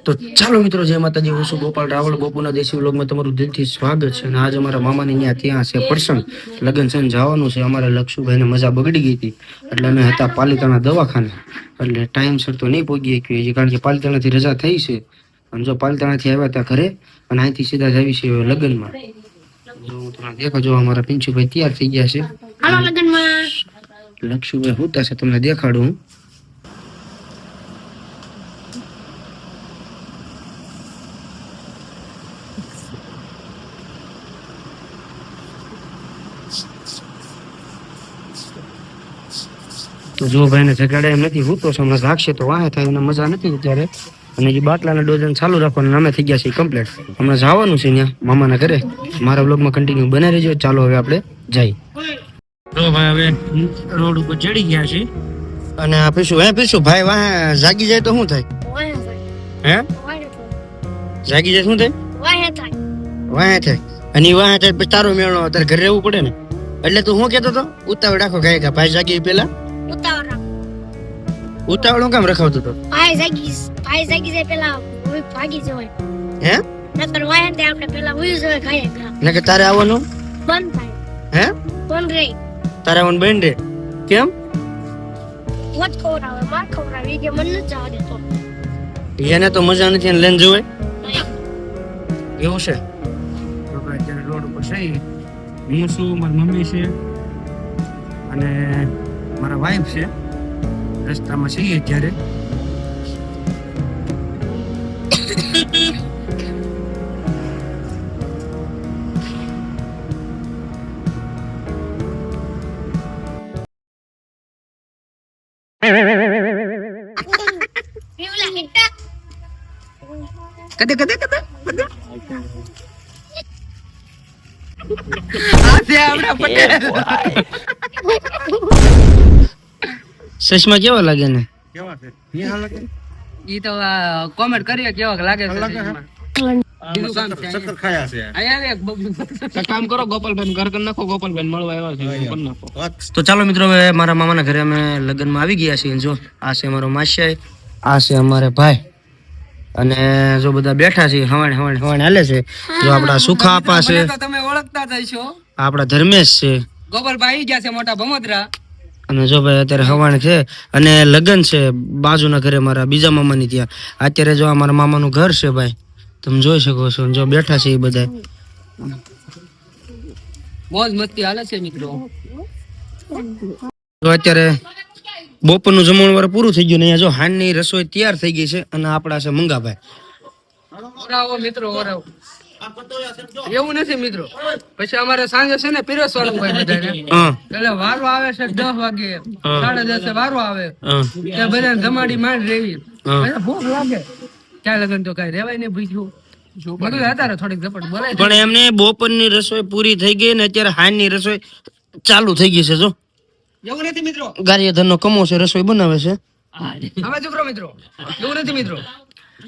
તો ચાલો મિત્રો, જય માતાજી. હું છું ગોપાલ રાવળ. બપોરના દેશી વ્લોગમાં તમારું દિલથી સ્વાગત છે. અને આજ અમારા મામાની ત્યાં છે પ્રસંગ, લગ્ન છે, જવાનું છે. અમારા લક્ષુભાઈને મજા બગડી ગઈ હતી, એટલે અમે હતા પાલિતાણા દવાખાને. એટલે ટાઈમસર તો નહીં પહોંચી શકીએ, કારણ કે પાલિતાણાથી રજા થઈ છે. અને જો પાલિતાણાથી આવ્યા હતા ઘરે, અને અહીંથી સીધા જ આવી છે લગ્નમાં. જો તમને દેખો, જો અમારા પિંચુભાઈ તૈયાર થઈ ગયા છે. લક્ષુભાઈ હોતા છે, તમને દેખાડું. તો જો ભાઈને જગાડે એમ નથી, હું તો હમણાં રાખશે તો વાહે થાય, એને મજા નથી અત્યારે. અને જે બાટલાના ડોઝન ચાલુ રાખવાના, અમે થઈ ગયા છીએ કમ્પ્લીટ. હમણાં જવાનું છે ત્યાં મામાના ઘરે. મારા બ્લોગમાં કન્ટિન્યુ બને રહેજો. ચાલો હવે આપણે જઈએ. તો ભાઈ હવે રોડ ઉપર ચડી ગયા છે. અને આ પીશું ભાઈ વાહે જાગી જાય તો શું થાય? હે જાગી જાય શું થાય? વાહે થાય. અને વાહે થાય પછી તારો મેળો, તારે ઘરે રહેવું પડે ને. એટલે તું શું કેતો હતો? ઉતાવળ રાખો ગાય ભાઈ જાગી પેલા. ઉતાવળ હું કામ રખાવતો હતો? ભાઈ જાગી જાય પેલા ભાગી જવાય. હે નકર વાય તે આપણે પેલા ઉઈ જવાય ખાય. નકર તારે આવવાનું બંધ થાય. હે બંધ રે તારે આવવાનું બંધ રે. કેમ? વટ ખવરાવે માર ખવરાવે કે મન ન જાવ દે તો. એને તો મજા નથી, એને લઈને જવાય એવું છે. તો ભાઈ અત્યારે રોડ ઉપર છે. હું છું, મારી મમ્મી છે અને મારા વાઈફ છે. રસ્તામાં છીએ ત્યારે. ચશ્મા કેવા લાગે ને? ઈ તો કોમેન્ટ કરીએ કેવા લાગે છે. કામ કરો ગોપાલભાઈ, ઘર કરી નાખો. ગોપાલભાઈ મળવા આવ્યા છે. તો ચાલો મિત્રો, હવે મારા મામાના ઘરે અમે લગ્નમાં આવી ગયા છીએ. જો આ છે અમારો માસિયાઈ, આ છે અમારે ભાઈ, અને જો બધા બેઠા છે. હવાણ હાલે છે. જો આપડા સુખા આપા છે, તમે ઓળખતા જઈશો. આપડા ધર્મેશ છે. ગોપાલભાઈ ગયા છે મોટા ભમોદરા. અને જો ભાઈ અત્યારે હવાણ છે અને લગ્ન છે બાજુના ઘરે મારા બીજા મામાની ત્યાં. અત્યારે જો અમારા મામાનું ઘર છે ભાઈ, તમે જોઈ શકો છો. જો બેઠા છે એ બધા, મોજ મસ્તી હાલે છે મિત્રો. તો અત્યારે બપોરનું જમણવાર પૂરું થઈ ગયું ને અહીંયા જો હાંડની રસોઈ તૈયાર થઈ ગઈ છે. અને આપડા છે મંગાભાઈ. મિત્રો એવું નથી મિત્રો, પછી અમારે સાંજે છે ને પીરસવાનું હોય બધાને. એટલે વારો આવે છે 10 વાગે, 10:30 વારો આવે. ત્યાં બધાને જમાડી માંડ રેવી. ભૂખ લાગે ત્યાં લગન તો કઈ રેવાય નહીં ભૂખ્યું. પણ એમને બપોરની રસોઈ પૂરી થઈ ગઈ ને અત્યારે હાંડની રસોઈ ચાલુ થઈ ગઈ છે. જો એવું નથી મિત્રો, ગારિયાધર નો કમો છે, રસોઈ બનાવે છે. હવે જો મિત્રો એવું નથી મિત્રો,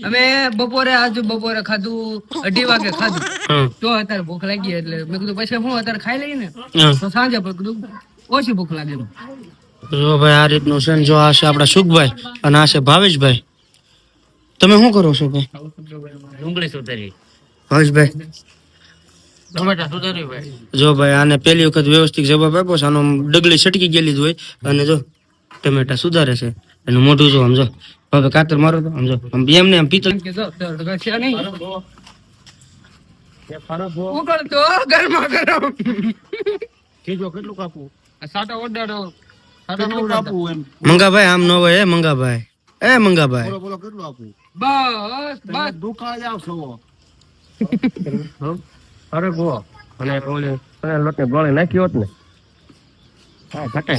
અમે બપોરે ખાધું 2:30 વાગે ખાધું. તો અત્યારે ભૂખ લાગી એટલે મેં કીધું પછી હું અત્યારે ખાઈ લઈ ને તો સાંજે ઓછી ભૂખ લાગે. જો ભાઈ આ રીતનું છે. જો આ છે આપડા સુખભાઈ અને આ છે ભાવેશભાઈ. તમે શું કરો છો ભાઈ? ડુંગળી સુધારી. ભાવેશભાઈ ટમેટા સુધારી ભાઈ. જો ભાઈ આને પહેલી વખત વ્યવસ્થિત જવાબ આપ્યો છે. આનો ડગલી છટકી ગયેલી જ હોય અને જો ટમેટા સુધારે છે. એનું મોઢું જો, સમજો હવે કાતર મારો તો સમજો એમને એમ પિત્તળ મંગાભાઈ. આમ ન હોય મંગાભાઈ. મંગાભાઈ લોટ ની ગોળી નાખી હોત ને.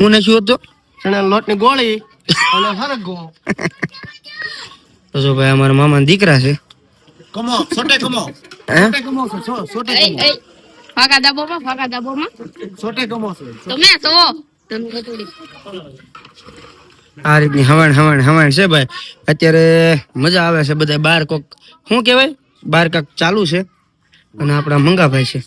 હું નાખ્યું હતો લોટ ની ગોળી. તો જો ભાઈ અમારા મામા દીકરા છે. આ રીતની હવાણ છે ભાઈ. અત્યારે મજા આવે છે. બધા બાર કોક શું કેવાય, બાર કાક ચાલુ છે. અને આપડા મંગાભાઈ છે.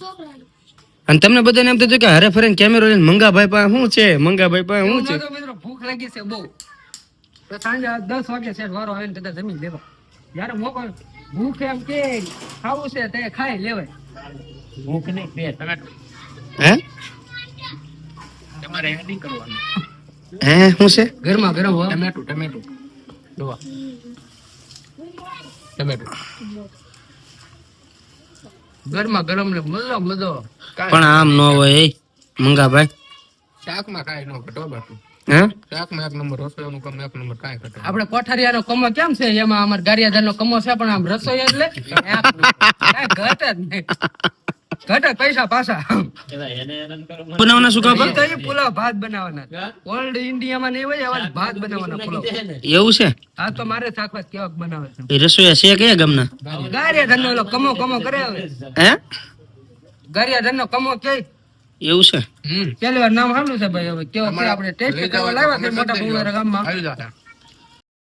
અને તમને બધાને એમ થતું કે હરે ફરે કેમેરો લઈને મંગાભાઈ પાસે શું છે, મંગાભાઈ પાસે શું છે. ભૂખ લાગી છે બહુ. સાંજે 10 વાગે છે વારો આવે ને જમીન લેવા. જયારે મોકો ભૂખ એમ કે ખાવું છે તે ખાઈ લેવાય. ભૂખ નહીં બે ટમેટો હે તમારે એડિંગ કરવાનું. હે શું છે ગરમા ગરમ હો ટમેટો ટમેટો જોવા ટમેટો ગરમા ગરમ ને મજો મજો. પણ આમ ન હોય એ મંગાભાઈ. શાકમાં કાંઈ ન ઘટો બાકી. હે શાકમાં એક નંબર, રસોઈનું કામ એક નંબર, કાંઈ ઘટે. આપણે કોઠારીયાનો કમો કેમ છે એમાં અમાર ગારિયાધારનો કમો છે પણ આમ રસોઈ એટલે એક નંબર. કાંઈ ઘટે જ નહીં. ઘટે પૈસા પાછા. બનાવવાના શું કામ ઈ તો ઈ પુલાવ ભાત બનાવવાના. ઓલ્ડ ઇન્ડિયામાં નહીં હોય એવા જ ભાત બનાવવાના પુલાવ. એવું છે આ તો મારે શાકભાત કેવાક બનાવે છે. એ રસોઈયા છે કયા ગામના ગારિયાધારનો ઓલો કમો કમો કરે હવે. હે ગારિયાધારનો કમો કે એવું છે પહેલી વાર નામ સાંભળ્યું છે ભાઈ. હવે કેવો છે આપણે ટેસ્ટ કરવા લાવ્યા છે મોટા ભૂંગળા ગામમાં.